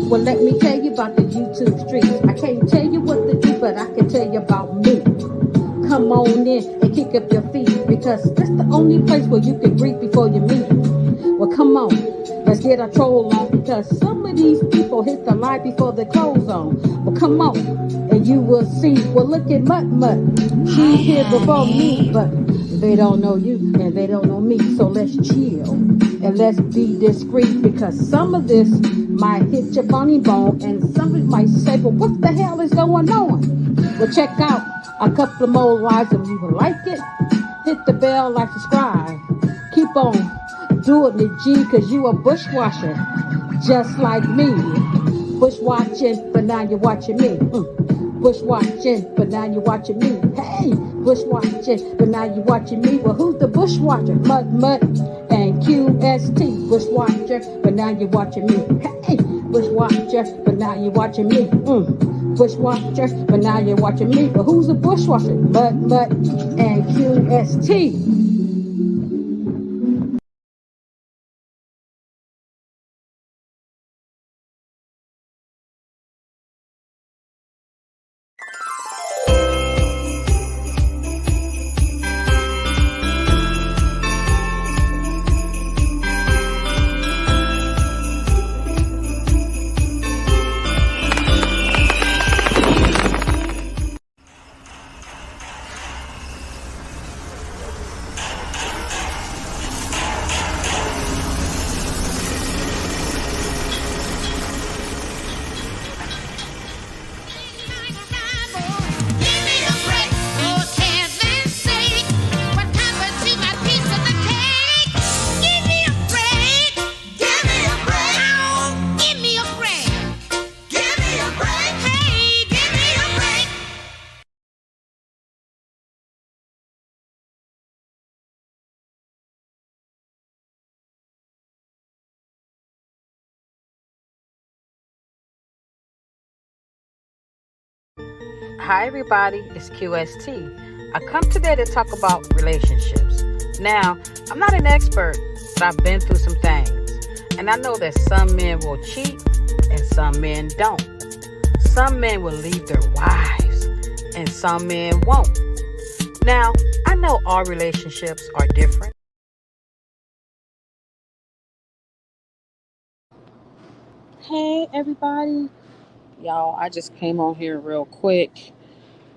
Well, let me tell you about the YouTube streets. I can't tell you what to do, but I can tell you about me. Come on in and kick up your feet because that's the only place where you can greet before you meet. Well, come on, let's get our troll on because some of these people hit the light before the clothes on. Well, come on, and you will see. Well, look at Mutt Mutt. She's here before me, but they don't know you and they don't know me. So let's chill and let's be discreet because some of this might hit your funny bone and somebody might say, well, what the hell is going on? Well, check out a couple of more lives if you would like it. Hit the bell, like, subscribe. Keep on doing it, G, because you a bushwasher just like me. Bushwatching, but now you're watching me. Bushwatching, but now you're watching me. Hey, bushwatching, but now you're watching me. Well, who's the bushwatcher? Mud, Mud, and QST. Bushwatcher, but now you're watching me. Hey, bushwatcher, but now you're watching me. Bushwatcher, but now you're watching me. But who's the bushwatcher? Mud, Mud, and QST. Hi, everybody. It's QST. I come today to talk about relationships. Now, I'm not an expert, but I've been through some things. And I know that some men will cheat and some men don't. Some men will leave their wives and some men won't. Now, I know all relationships are different. Hey, everybody. Y'all, I just came on here real quick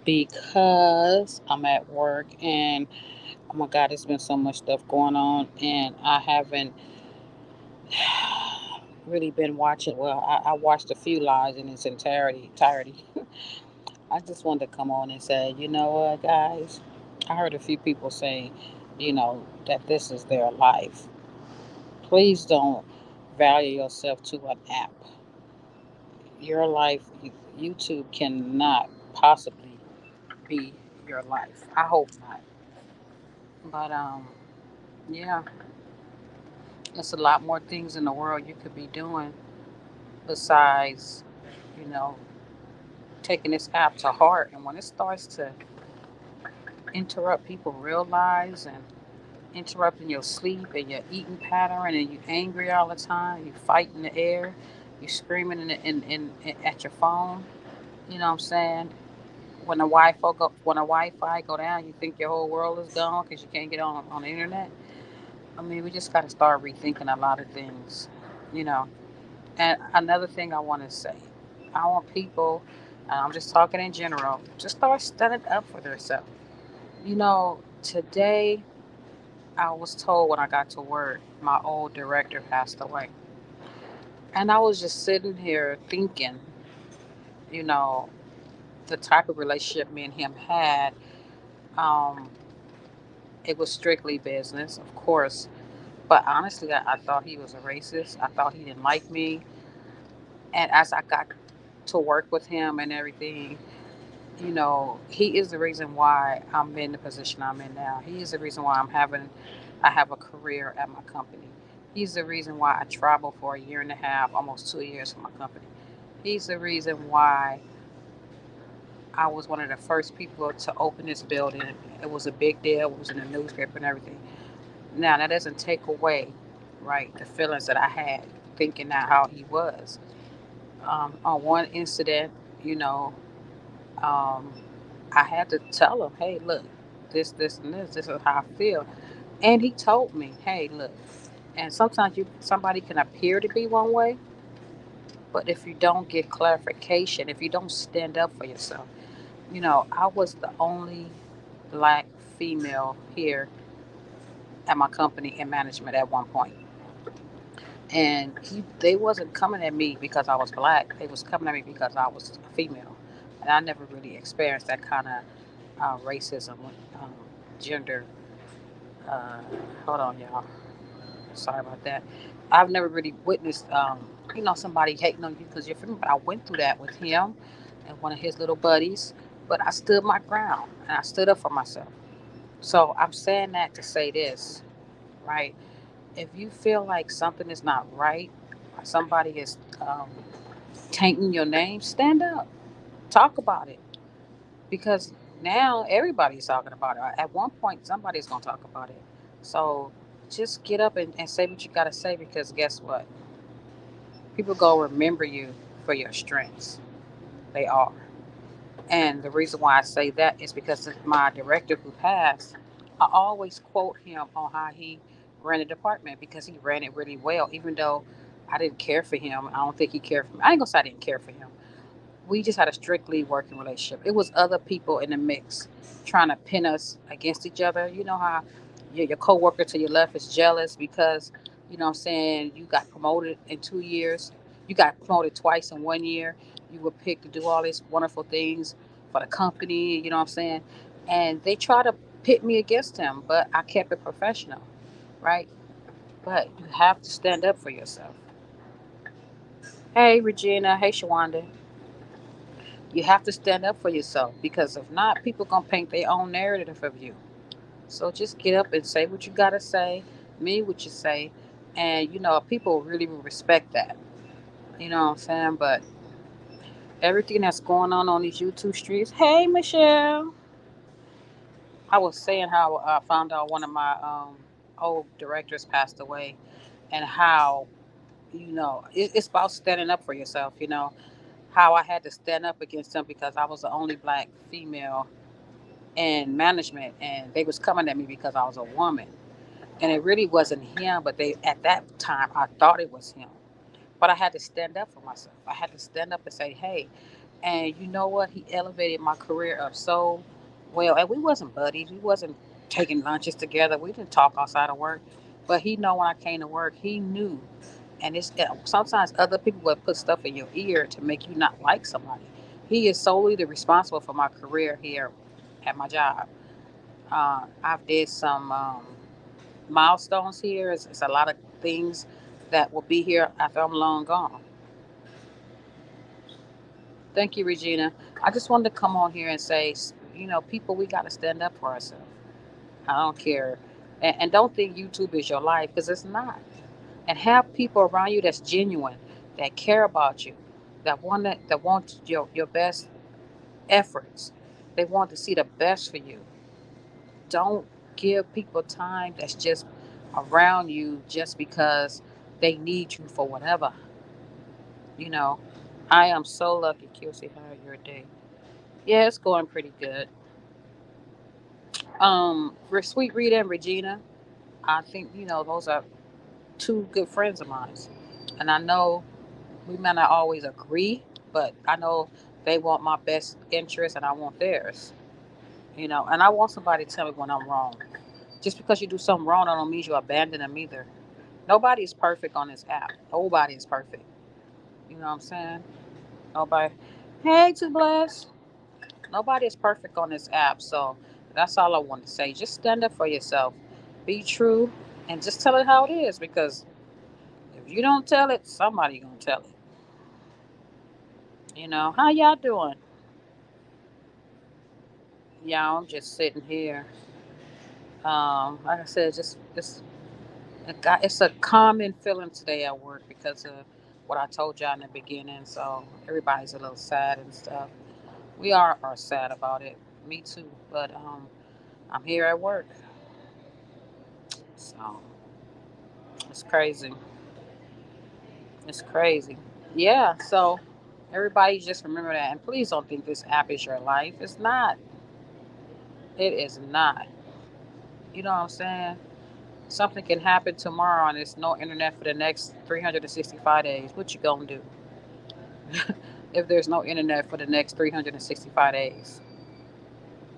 because I'm at work and oh my God, there's been so much stuff going on, and I haven't really been watching. Well, I watched a few lives in its entirety. I just wanted to come on and say, you know what, guys? I heard a few people say, that this is their life. Please don't value yourself to an app. Your life, YouTube cannot possibly be your life. I hope not. But yeah, there's a lot more things in the world you could be doing besides, you know, taking this app to heart. And when it starts to interrupt people's real lives and interrupting your sleep and your eating pattern, and you angry all the time, you fight in the air, you screaming at your phone, you know what I'm saying? When the Wi-Fi go down, you think your whole world is gone because you can't get on the internet. I mean, we just got to start rethinking a lot of things, you know. And another thing I want to say, I want people, and I'm just talking in general, just start standing up for themselves. Today I was told when I got to work, my old director passed away. And I was just sitting here thinking, you know, the type of relationship me and him had, um, it was strictly business, of course. But honestly, I thought he was a racist. I thought he didn't like me. And as I got to work with him and everything, he is the reason why I'm in the position I'm in now. He is the reason why I have a career at my company. He's the reason why I travel for a year and a half, almost 2 years for my company. He's the reason why I was one of the first people to open this building. It was a big deal. It was in the newspaper and everything. Now that doesn't take away, right, the feelings that I had thinking that how he was. On one incident, you know, um, I had to tell him, hey, look, this, and this is how I feel. And he told me, hey, look, and sometimes somebody can appear to be one way, but if you don't get clarification, if you don't stand up for yourself, I was the only black female here at my company in management at one point. And they wasn't coming at me because I was black. They was coming at me because I was a female. And I never really experienced that kind of racism, um, gender. Uh, hold on, y'all. Sorry about that. I've never really witnessed, somebody hating on you because you're female. But I went through that with him and one of his little buddies. But I stood my ground and I stood up for myself. So I'm saying that to say this, right? If you feel like something is not right, or somebody is tainting your name, stand up, talk about it, because now everybody's talking about it. At one point, somebody's gonna talk about it. So just get up and say what you gotta say, because guess what? People gonna remember you for your strengths. They are. And the reason why I say that is because my director who passed, I always quote him on how he ran the department, because he ran it really well, even though I didn't care for him. I don't think he cared for me. I ain't gonna say I didn't care for him. We just had a strictly working relationship. It was other people in the mix trying to pin us against each other. You know how your coworker to your left is jealous because, what I'm saying, you got promoted in 2 years. You got promoted twice in 1 year. You were picked to do all these wonderful things for the company, you know what I'm saying? And they try to pit me against him, but I kept it professional, right? But you have to stand up for yourself. Hey, Regina. Hey, Shawanda. You have to stand up for yourself, because if not, people gonna paint their own narrative of you. So just get up and say what you gotta say, mean what you say, and people really will respect that. You know what I'm saying? But everything that's going on these YouTube streets. Hey, Michelle. I was saying how I found out one of my old directors passed away, and how it's about standing up for yourself. How I had to stand up against him because I was the only black female in management, and they was coming at me because I was a woman, and it really wasn't him, but they at that time I thought it was him. But I had to stand up for myself. I had to stand up and say, hey. And you know what, he elevated my career up so well. And we wasn't buddies, we wasn't taking lunches together, we didn't talk outside of work, but he know when I came to work, he knew. And sometimes other people will put stuff in your ear to make you not like somebody. He is solely the responsible for my career here at my job. I've did some milestones here. It's a lot of things that will be here after I'm long gone. Thank you, Regina. I just wanted to come on here and say, people, we got to stand up for ourselves. I don't care. And don't think YouTube is your life, because it's not. And have people around you that's genuine, that care about you, that want your best efforts. They want to see the best for you. Don't give people time that's just around you just because they need you for whatever. You know, I am so lucky, QC. How your day? Yeah, it's going pretty good. Sweet Rita and Regina, I think those are two good friends of mine, and I know we may not always agree, but I know they want my best interest and I want theirs. And I want somebody to tell me when I'm wrong. Just because you do something wrong, don't mean you abandon them either. Nobody is perfect on this app. Nobody is perfect. You know what I'm saying? Nobody. Hey, to bless. Nobody is perfect on this app. So that's all I want to say. Just stand up for yourself. Be true, and just tell it how it is. Because if you don't tell it, somebody gonna tell it. How y'all doing? Y'all, I'm just sitting here. Like I said, just it's a common feeling today at work because of what I told y'all in the beginning. So everybody's a little sad and stuff. We are sad about it. Me too. But I'm here at work, so it's crazy. It's crazy. Yeah. So everybody just remember that, and please don't think this app is your life. It's not. It is not. You know what I'm saying? Something can happen tomorrow, and there's no internet for the next 365 days. What you gonna do if there's no internet for the next 365 days?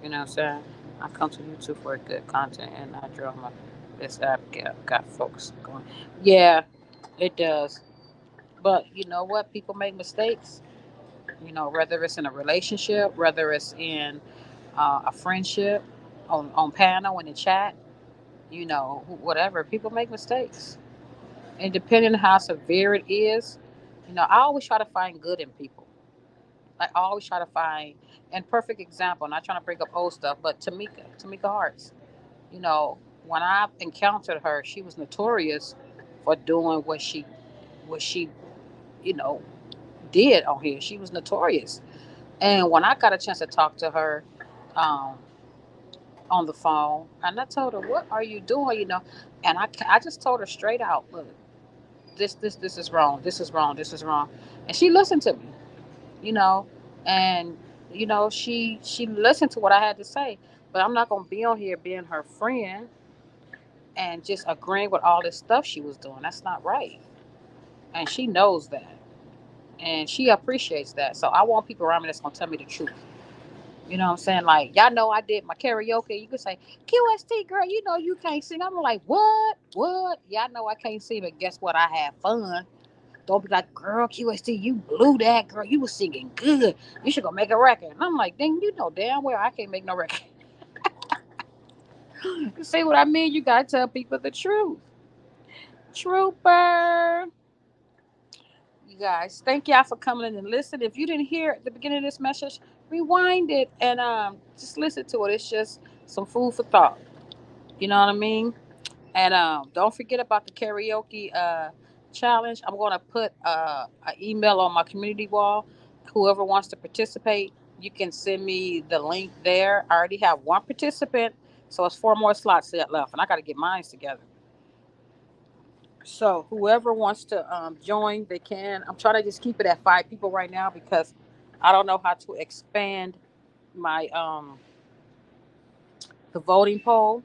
You know what I'm saying? I come to YouTube for good content and not drama. This app got folks going. Yeah, it does. But you know what? People make mistakes. You know, whether it's in a relationship, whether it's in a friendship, on panel in the chat, you know, whatever. People make mistakes, and depending on how severe it is, you know, I always try to find good in people. I always try to find, and perfect example. Not trying to bring up old stuff, but Tamika Hartz. You know, when I encountered her, she was notorious for doing what she you know did on here. She was notorious. And when I got a chance to talk to her um, on the phone, and I told her, "What are you doing?" You know, and I just told her straight out, "Look, this is wrong. This is wrong. This is wrong." And she listened to me. You know, and she listened to what I had to say. But I'm not gonna be on here being her friend and just agreeing with all this stuff she was doing. That's not right. And she knows that. And she appreciates that. So I want people around me that's gonna tell me the truth. You know what I'm saying? Like, y'all know I did my karaoke. You could say, QST girl, you know you can't sing. I'm like, what? What? Y'all know I can't sing, but guess what? I had fun. Don't be like, girl, QST, you blew that, girl. You was singing good. You should go make a record. And I'm like, dang, you know damn well I can't make no record. You see what I mean? You gotta tell people the truth. Trooper. You guys, thank y'all for coming in and listening. If you didn't hear at the beginning of this message, rewind it and just listen to it. It's just some food for thought. You know what I mean? And don't forget about the karaoke challenge. I'm going to put an email on my community wall. Whoever wants to participate, you can send me the link there. I already have one participant, so it's 4 more slots left, and I got to get mine together. So whoever wants to join, they can. I'm trying to just keep it at 5 people right now because I don't know how to expand my the voting poll,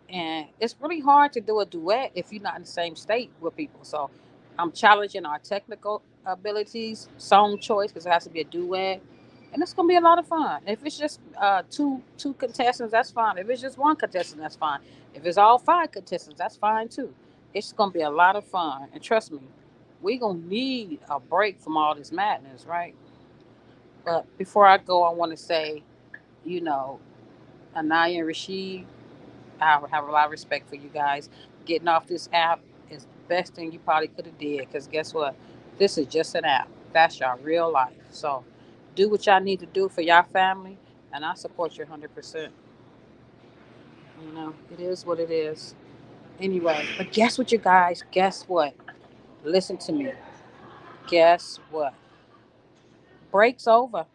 and it's really hard to do a duet if you're not in the same state with people. So I'm challenging our technical abilities, song choice because it has to be a duet, and it's gonna be a lot of fun. If it's just two contestants, that's fine. If it's just one contestant, that's fine. If it's all 5 contestants, that's fine too. It's gonna be a lot of fun, and trust me, we gonna need a break from all this madness, right? But before I go, I want to say, you know, Anaya and Rashid, I have a lot of respect for you guys. Getting off this app is the best thing you probably could have did. Because guess what? This is just an app. That's your real life. So do what y'all need to do for your family, and I support you 100%. You know, it is what it is. Anyway, but guess what, you guys? Guess what? Listen to me. Guess what? Break's over.